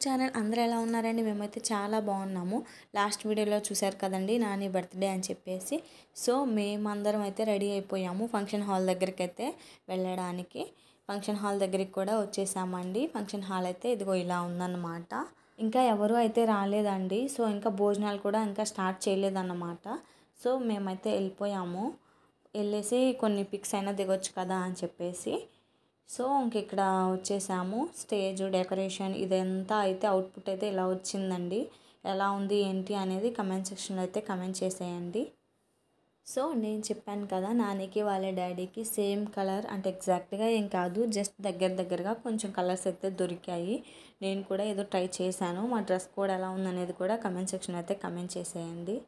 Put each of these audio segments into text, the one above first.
Channel అందరూ ఎలా ఉన్నారండి? మేమైతే చాలా బాగున్నాము. లాస్ట్ వీడియోలో చూశారు కదండి నాని బర్త్డే అని చెప్పేసి. సో మేమందరం అయితే రెడీ అయిపోయాము ఫంక్షన్ హాల్ దగ్గరికైతే వెళ్ళడానికి. ఫంక్షన్ హాల్ దగ్గరికి కూడా వచ్చేసామండి. ఫంక్షన్ హాల్ అయితే ఇదిగో ఇలా ఉందన్నమాట. ఇంకా ఎవరు అయితే రాలేదండి. సో ఇంకా భోజనాలు కూడా ఇంకా స్టార్ట్ చేయలేదన్నమాట. సో మేమైతే వెళ్ళిపోయాము. వెళ్ళేసి కొన్ని పిక్స్ అయినా దిగొచ్చు కదా అని చెప్పేసి. సో ఇంక ఇక్కడ వచ్చేసాము. స్టేజ్ డెకరేషన్ ఇదంతా అయితే అవుట్పుట్ అయితే ఇలా వచ్చిందండి. ఎలా ఉంది ఏంటి అనేది కమెంట్ సెక్షన్లో అయితే కమెంట్ చేసేయండి. సో నేను చెప్పాను కదా నానికి వాళ్ళ డాడీకి సేమ్ కలర్ అంటే ఎగ్జాక్ట్గా ఏం కాదు, జస్ట్ దగ్గరగా కొంచెం కలర్స్ అయితే దొరికాయి. నేను కూడా ఏదో ట్రై చేశాను. మా డ్రెస్ కోడ్ ఎలా ఉందనేది కూడా కమెంట్ సెక్షన్లో అయితే కమెంట్ చేసేయండి.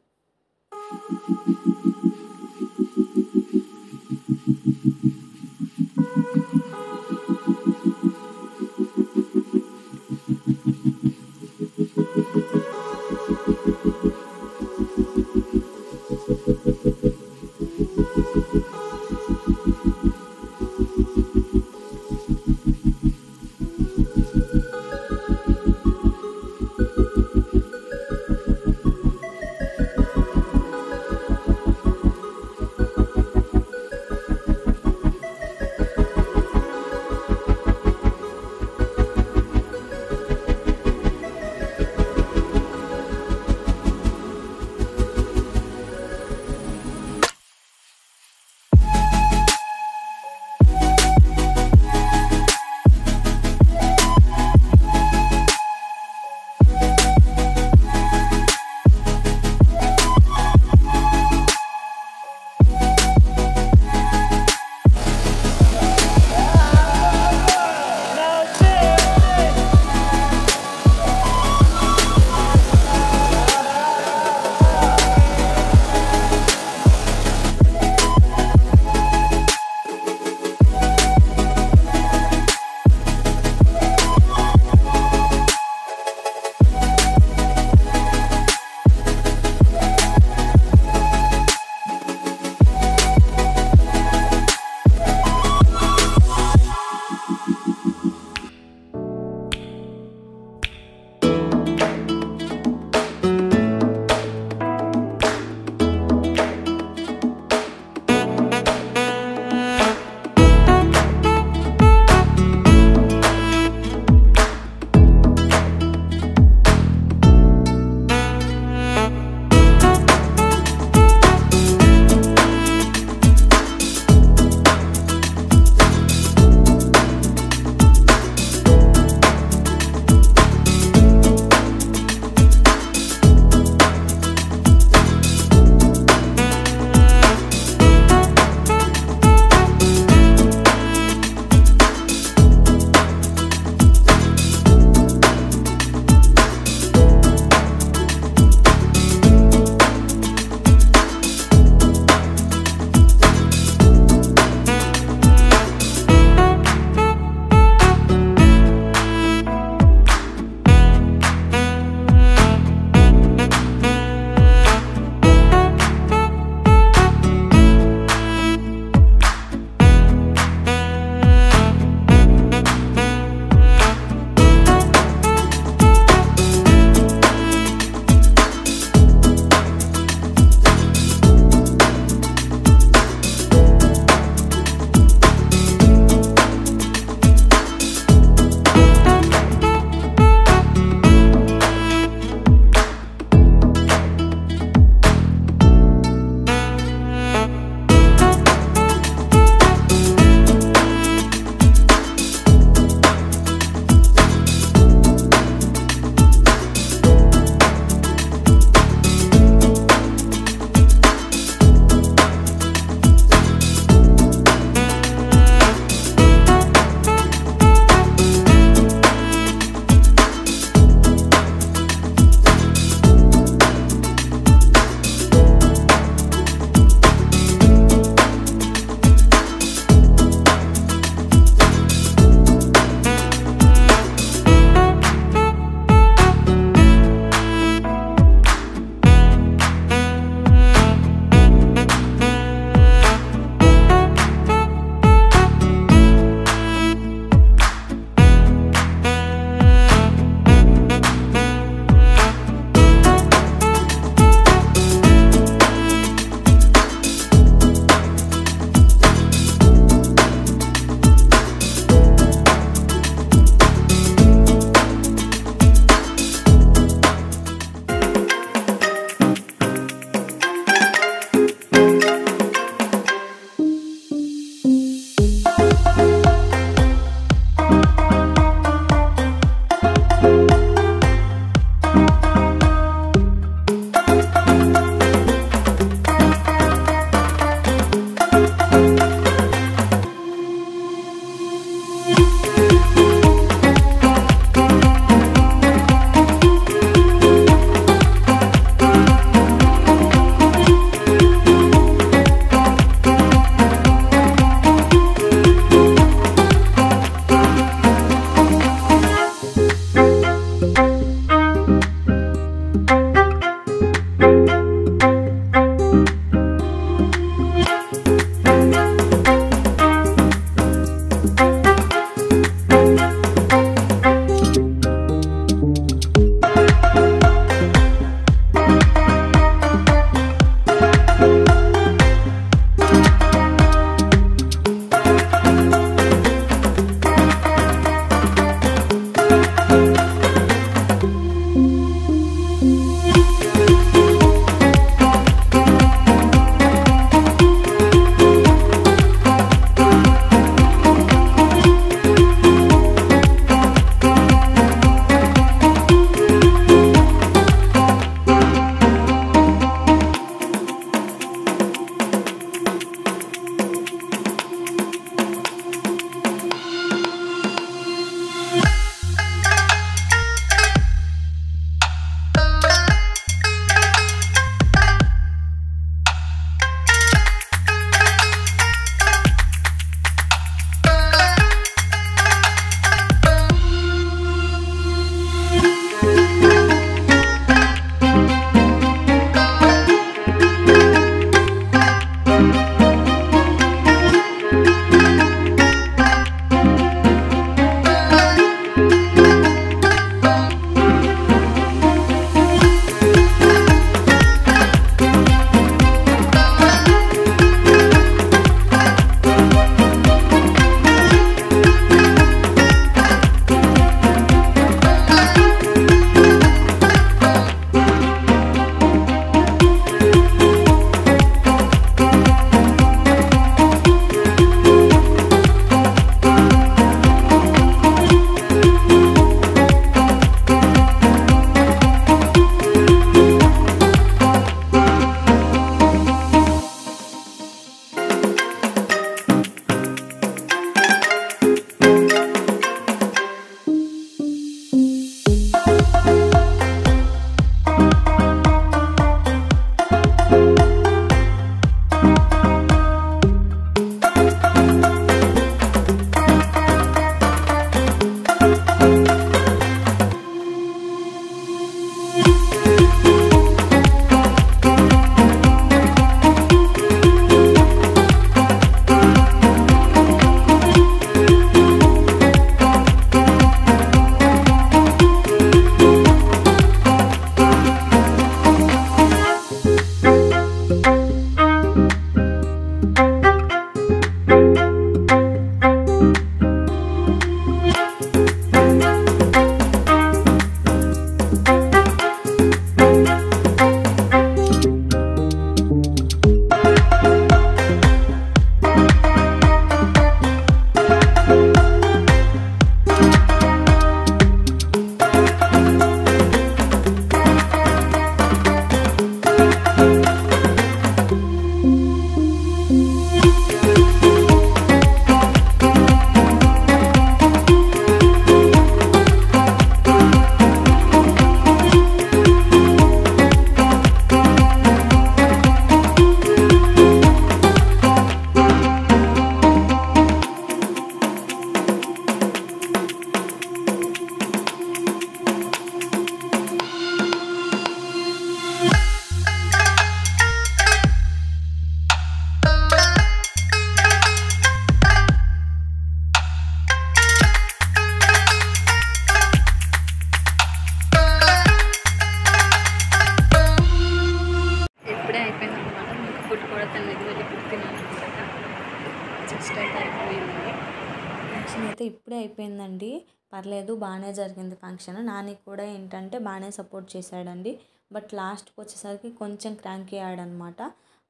అయితే ఇప్పుడే అయిపోయిందండి. పర్లేదు బాగానే జరిగింది ఫంక్షన్. నాని కూడా ఏంటంటే బాగానే సపోర్ట్ చేశాడండి. బట్ లాస్ట్కి వచ్చేసరికి కొంచెం క్రాంకీ అయ్యాడనమాట.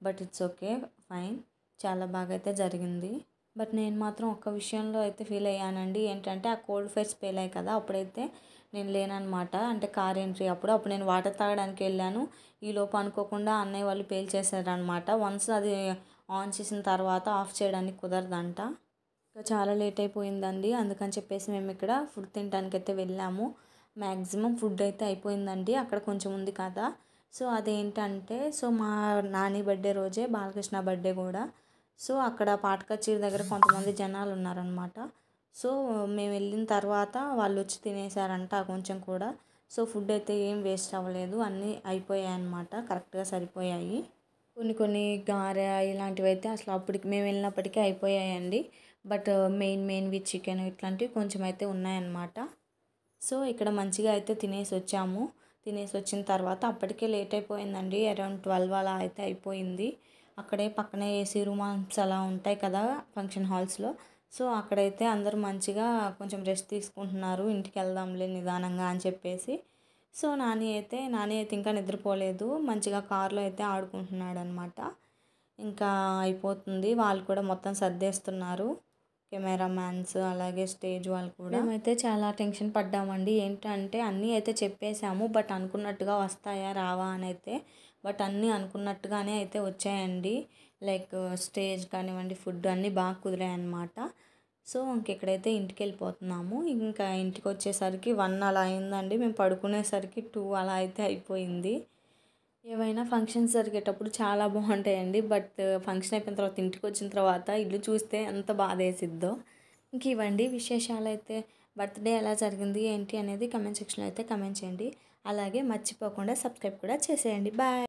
బట్ ఇట్స్ ఓకే, ఫైన్, చాలా బాగా అయితే జరిగింది. బట్ నేను మాత్రం ఒక్క విషయంలో అయితే ఫీల్ అయ్యానండి. ఏంటంటే ఆ కోల్డ్ ఫేస్ పేలాయి కదా, అప్పుడైతే నేను లేననమాట. అంటే కార్ ఎంట్రీ అప్పుడు నేను వాటర్ తాగడానికి వెళ్ళాను. ఈలోపు అనుకోకుండా అన్నయ్య వాళ్ళు పేల్చేశారనమాట. వన్స్ అది ఆన్ చేసిన తర్వాత ఆఫ్ చేయడానికి కుదరదంట. చాలా లేట్ అయిపోయిందండి. అందుకని చెప్పేసి మేము ఇక్కడ ఫుడ్ తినడానికి అయితే వెళ్ళాము. మ్యాక్సిమం ఫుడ్ అయితే అయిపోయిందండి. అక్కడ కొంచెం ఉంది కదా. సో అదేంటంటే మా నాని బర్త్డే రోజే బాలకృష్ణ బర్త్డే కూడా. సో అక్కడ పాట కచేరీ దగ్గర కొంతమంది జనాలు ఉన్నారనమాట. సో మేము వెళ్ళిన తర్వాత వాళ్ళు వచ్చి తినేసారంట కొంచెం కూడా. సో ఫుడ్ అయితే ఏం వేస్ట్ అవ్వలేదు, అన్నీ అయిపోయాయి అన్నమాట, కరెక్ట్గా సరిపోయాయి. కొన్ని గారె ఇలాంటివి అయితే అసలు అప్పటికి మేము వెళ్ళినప్పటికీ అయిపోయాయండి. బట్ మెయిన్వి చికెన్ ఇట్లాంటివి కొంచెం అయితే ఉన్నాయన్నమాట. సో ఇక్కడ మంచిగా అయితే తినేసి వచ్చాము. తినేసి వచ్చిన తర్వాత అప్పటికే లేట్ అయిపోయిందండి. అరౌండ్ 12 అలా అయితే అయిపోయింది. అక్కడే పక్కనే ఏసీ రూమ్స్ అలా ఉంటాయి కదా ఫంక్షన్ హాల్స్లో. సో అక్కడైతే అందరూ మంచిగా కొంచెం రెస్ట్ తీసుకుంటున్నారు. ఇంటికి వెళ్దాంలే నిదానంగా అని చెప్పేసి. సో నాని అయితే ఇంకా నిద్రపోలేదు. మంచిగా కార్లో అయితే ఆడుకుంటున్నాడు అనమాట. ఇంకా అయిపోతుంది, వాళ్ళు కూడా మొత్తం సర్దేస్తున్నారు, కెమెరామ్యాన్స్ అలాగే స్టేజ్ వాళ్ళు కూడా. మేమైతే చాలా టెన్షన్ పడ్డామండి. ఏంటంటే అన్నీ అయితే చెప్పేశాము, బట్ అనుకున్నట్టుగా వస్తాయా రావా అని అయితే. బట్ అన్నీ అనుకున్నట్టుగానే అయితే వచ్చాయండి. లైక్ స్టేజ్ కానివ్వండి, ఫుడ్ అన్నీ బాగా కుదిరాయి అన్నమాట. సో ఇంకెక్కడైతే ఇంటికి వెళ్ళిపోతున్నాము. ఇంకా ఇంటికి వచ్చేసరికి 1 అలా అయిందండి. మేము పడుకునేసరికి 2 అలా అయితే అయిపోయింది. ఏవైనా ఫంక్షన్స్ జరిగేటప్పుడు చాలా బాగుంటాయండి. బట్ ఫంక్షన్ అయిపోయిన తర్వాత ఇంటికి వచ్చిన తర్వాత ఇల్లు చూస్తే ఎంత బాధ వేసిద్దో. ఇంక ఇవ్వండి విశేషాలు అయితే. బర్త్డే ఎలా జరిగింది ఏంటి అనేది కమెంట్ సెక్షన్లో అయితే కమెంట్ చేయండి. అలాగే మర్చిపోకుండా సబ్స్క్రైబ్ కూడా చేసేయండి. బాయ్.